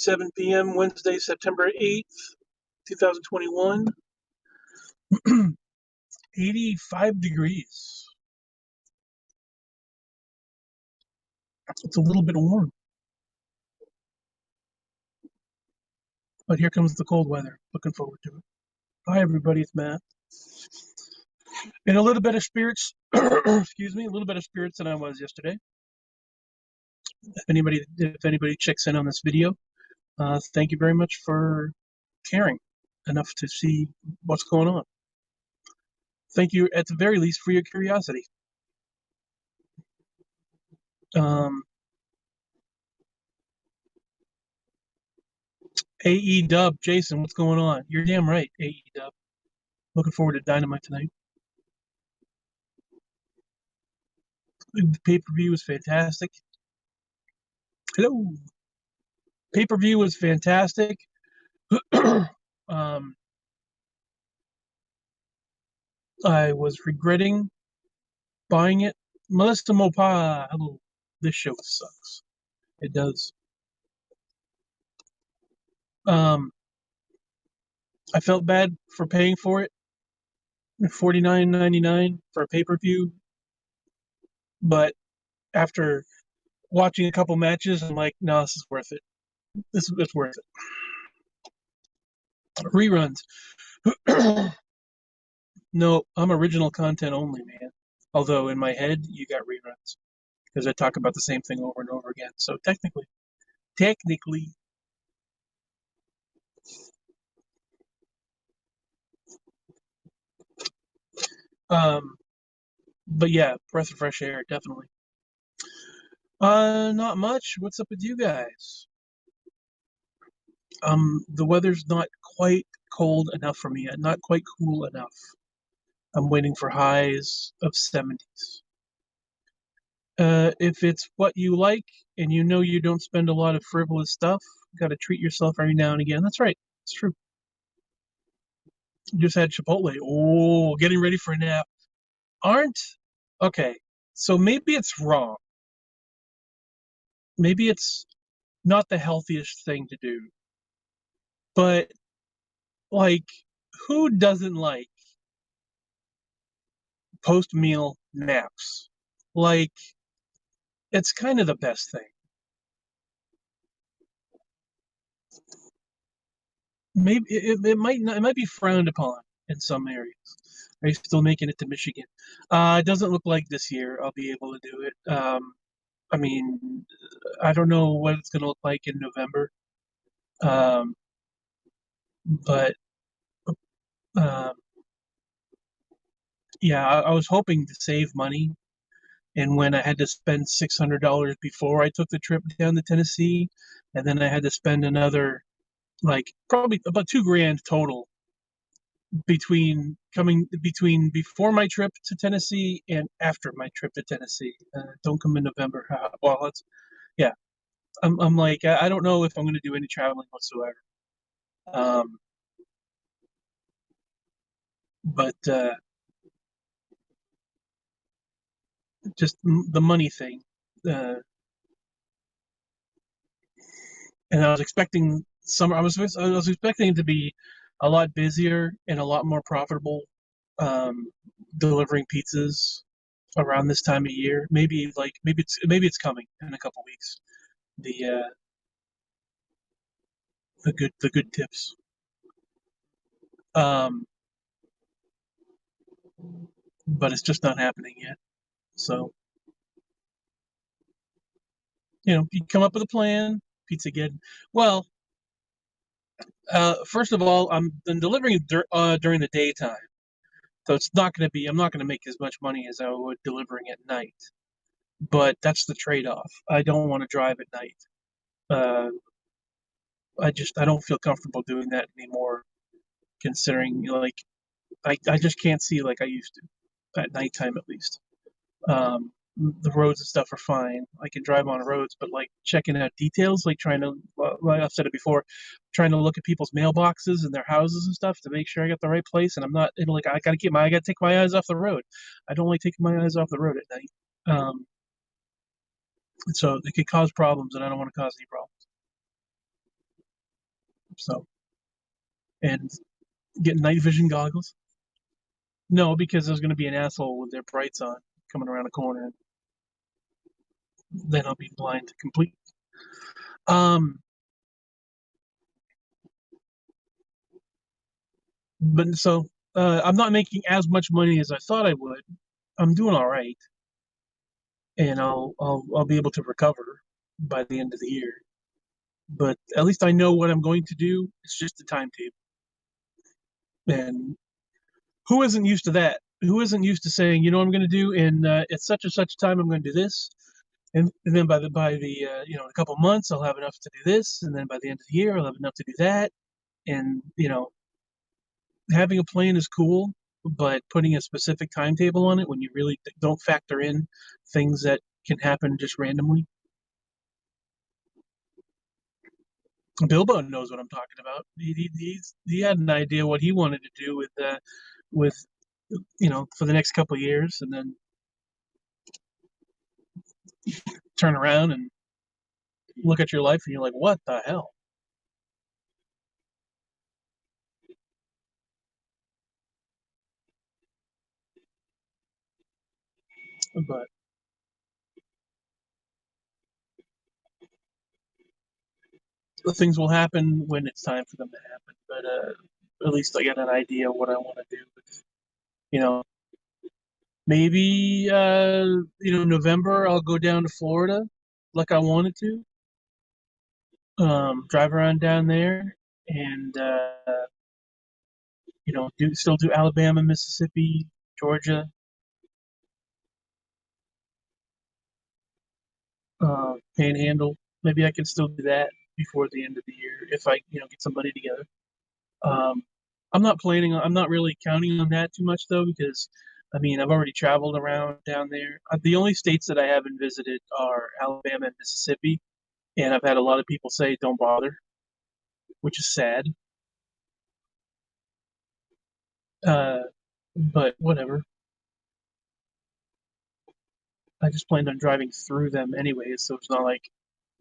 7 p.m. Wednesday, September 8th, 2021. 85 degrees. It's a little bit warm. But here comes the cold weather. Looking forward to it. Hi, everybody. It's Matt. In a little bit of spirits, excuse me, a little bit of spirits than I was yesterday. If anybody checks in on this video, thank you very much for caring enough to see what's going on. Thank you, at the very least, for your curiosity. AE Dub, Jason, what's going on? You're damn right, AE Dub. Looking forward to Dynamite tonight. The pay-per-view was fantastic. Hello. Pay-per-view was fantastic. I was regretting buying it. Melissa Mopa, hello. This show sucks. It does. I felt bad for paying for it. $49.99 for a pay-per-view. But after watching a couple matches, I'm like, no, this is worth it. It's worth it. Reruns. No, I'm original content only, man. Although in my head, you got reruns because I talk about the same thing over and over again. So technically, but yeah, breath of fresh air, definitely. Not much. What's up with you guys? The weather's not quite cold enough for me yet, not quite cool enough. I'm waiting for highs of 70s. If it's what you like and you know you don't spend a lot of frivolous stuff, you gotta treat yourself every now and again. That's right. It's true. Just had Chipotle. Oh, getting ready for a nap. Okay, so maybe it's wrong. Maybe it's not the healthiest thing to do. But, like, who doesn't like post-meal naps? Like, it's kind of the best thing. Maybe it might be frowned upon in some areas. Are you still making it to Michigan? It doesn't look like this year I'll be able to do it. I mean, I don't know what it's going to look like in November. But yeah, I was hoping to save money, and when I had to spend $600 before I took the trip down to Tennessee, and then I had to spend another, like, probably about $2,000 total between before my trip to Tennessee and after my trip to Tennessee. Don't come in November. Well, yeah. I'm like, I don't know if I'm going to do any traveling whatsoever. But just the money thing. And I was expecting summer. I was expecting it to be a lot busier and a lot more profitable, delivering pizzas around this time of year. Maybe it's coming in a couple weeks. The good tips. But it's just not happening yet. So, you come up with a plan. Pizza Geddon. Well, first of all, I'm delivering during the daytime, so it's not going to be. I'm not going to make as much money as I would delivering at night. But that's the trade-off. I don't want to drive at night. I don't feel comfortable doing that anymore, considering I just can't see like I used to at nighttime, at least. The roads and stuff are fine. I can drive on roads, but like checking out details, like trying to, like I've said it before, trying to look at people's mailboxes and their houses and stuff to make sure I got the right place. And I'm not, like, I got to take my eyes off the road. I don't like taking my eyes off the road at night. So it could cause problems, and I don't want to cause any problems. So, and get night vision goggles. No, because there's going to be an asshole with their brights on coming around a corner. Then I'll be blind to complete. But so I'm not making as much money as I thought I would. I'm doing all right, and I'll be able to recover by the end of the year. But at least I know what I'm going to do. It's just a timetable. And who isn't used to that? Who isn't used to saying, you know, what I'm going to do, and at such and such time I'm going to do this, and then by the a couple months I'll have enough to do this, and then by the end of the year I'll have enough to do that, and having a plan is cool, but putting a specific timetable on it when you really don't factor in things that can happen just randomly. Bilbo knows what I'm talking about. He had an idea what he wanted to do with for the next couple of years, and then turn around and look at your life, and you're like, what the hell? But the things will happen when it's time for them to happen. But at least I got an idea of what I want to do. You know, maybe November I'll go down to Florida like I wanted to. Drive around down there and do Alabama, Mississippi, Georgia, Panhandle. Maybe I can still do that before the end of the year if I get some money together. Um, I'm not really counting on that too much though, because I mean, I've already traveled around down there. The only states that I haven't visited are Alabama and Mississippi, and I've had a lot of people say don't bother, which is sad. Uh, but whatever. I just planned on driving through them anyways, so it's not like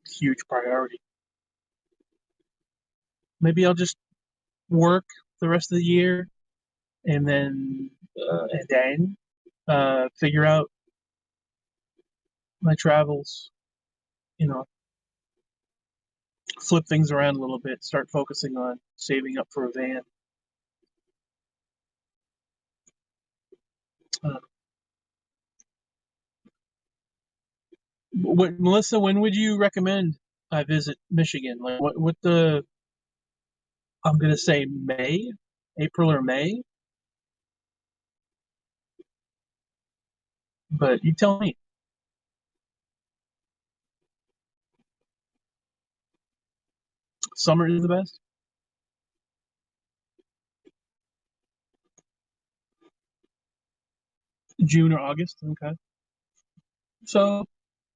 a huge priority. Maybe I'll just work the rest of the year and then figure out my travels, you know, flip things around a little bit, start focusing on saving up for a van. Uh, Melissa, when would you recommend I visit Michigan? Like, what I'm gonna say May, April or May, but you tell me. Summer is the best. June or August. Okay. So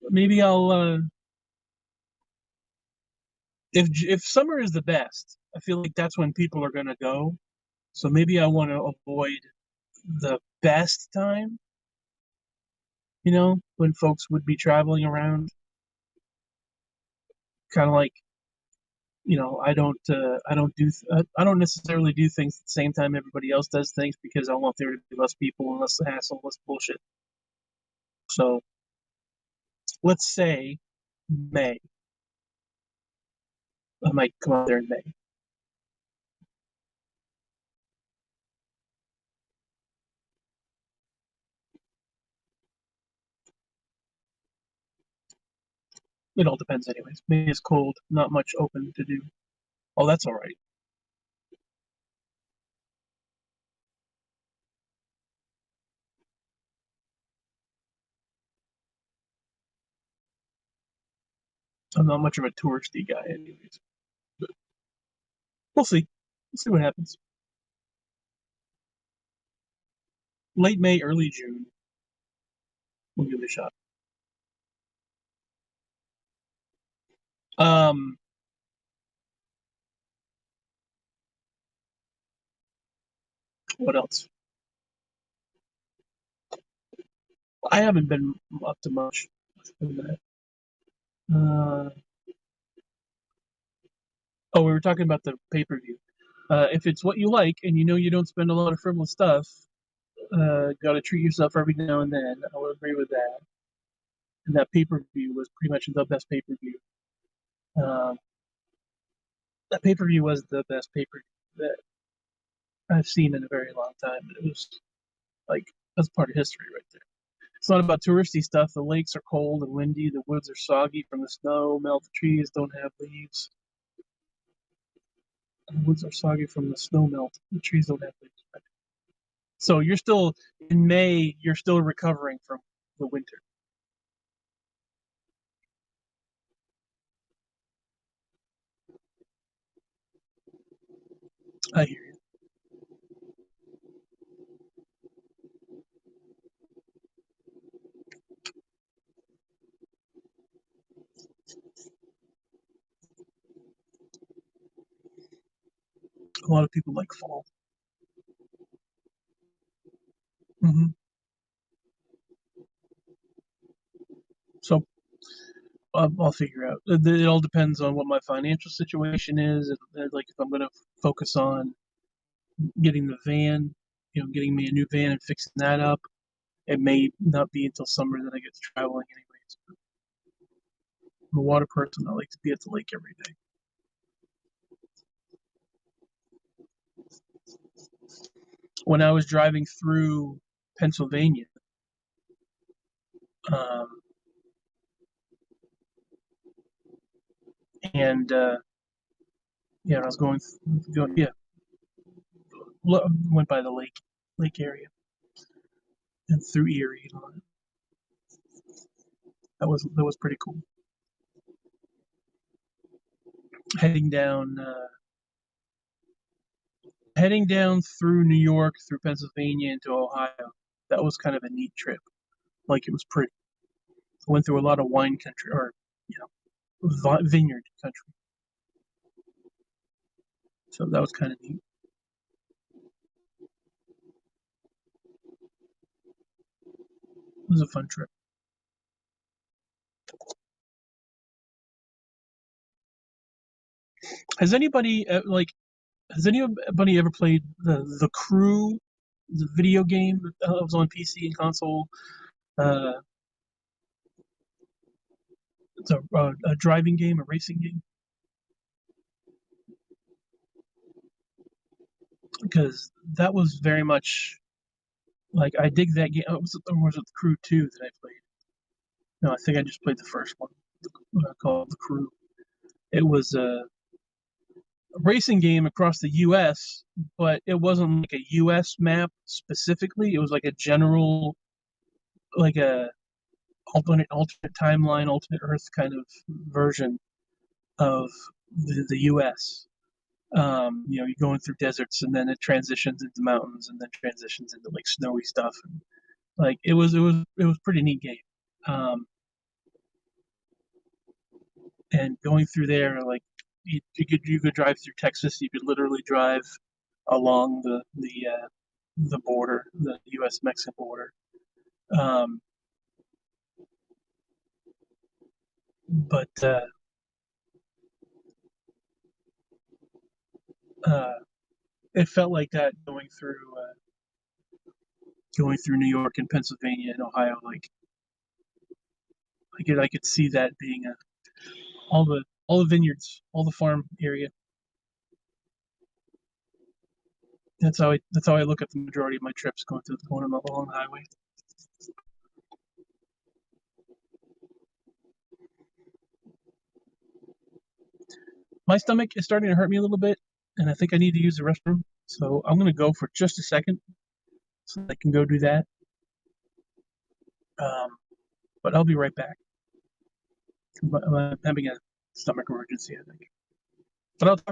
maybe I'll if summer is the best, I feel like that's when people are gonna go. So maybe I want to avoid the best time, when folks would be traveling around. Kind of like, I don't necessarily do things at the same time everybody else does things because I want there to be less people and less hassle, less bullshit. So let's say May. I might come out there in May. It all depends, anyways. May is cold, not much open to do. Oh, that's all right. I'm not much of a touristy guy, anyways. But we'll see. We'll see what happens. Late May, early June. We'll give it a shot. Um, what else? I haven't been up to much. Uh, Oh, we were talking about the pay-per-view. If it's what you like and you know you don't spend a lot of frivolous stuff, got to treat yourself every now and then. I would agree with that. And that pay-per-view was pretty much the best pay-per-view. Um, that pay-per-view was the best pay-per-view that I've seen in a very long time. It was like, that's part of history right there. It's not about touristy stuff. The lakes are cold and windy. The woods are soggy from the snow. Melt. The trees don't have leaves. The woods are soggy from the snow melt. The trees don't have leaves. So you're still in May. You're still recovering from the winter. I hear you. A lot of people like fall. Hmm. So I'll figure out. It all depends on what my financial situation is. Like if I'm going to focus on getting the van, getting me a new van and fixing that up. It may not be until summer that I get to traveling anyways. I'm a water person. I like to be at the lake every day. When I was driving through Pennsylvania, um, and yeah, I was yeah, went by the lake area, and through Erie. That was pretty cool. Heading down, heading down through New York, through Pennsylvania into Ohio. That was kind of a neat trip. Like it was pretty. I went through a lot of wine country, or you vineyard country. So that was kind of neat. It was a fun trip. Has anybody has anybody ever played the Crew, the video game that was on PC and console? Uh, it's a driving game, a racing game. Because that was very much like I dig that game. Was it the Crew 2 that I played? No, I think I just played the first one, called the Crew. It was a racing game across the U.S., but it wasn't like a U.S. map specifically. It was like a general, like a alternate timeline, alternate Earth kind of version of the U.S. You're going through deserts, and then it transitions into mountains, and then transitions into like snowy stuff. And, like it was pretty neat game. Um, and going through there, like you could drive through Texas. You could literally drive along the border, the U.S. Mexican border. Um, but uh, it felt like that going through New York and Pennsylvania and Ohio. Like I could see that being all the vineyards, all the farm area. That's how I look at the majority of my trips going along the highway. My stomach is starting to hurt me a little bit, and I think I need to use the restroom. So I'm gonna go for just a second, so I can go do that. Um, but I'll be right back. I'm having a stomach emergency, I think. But I'll talk to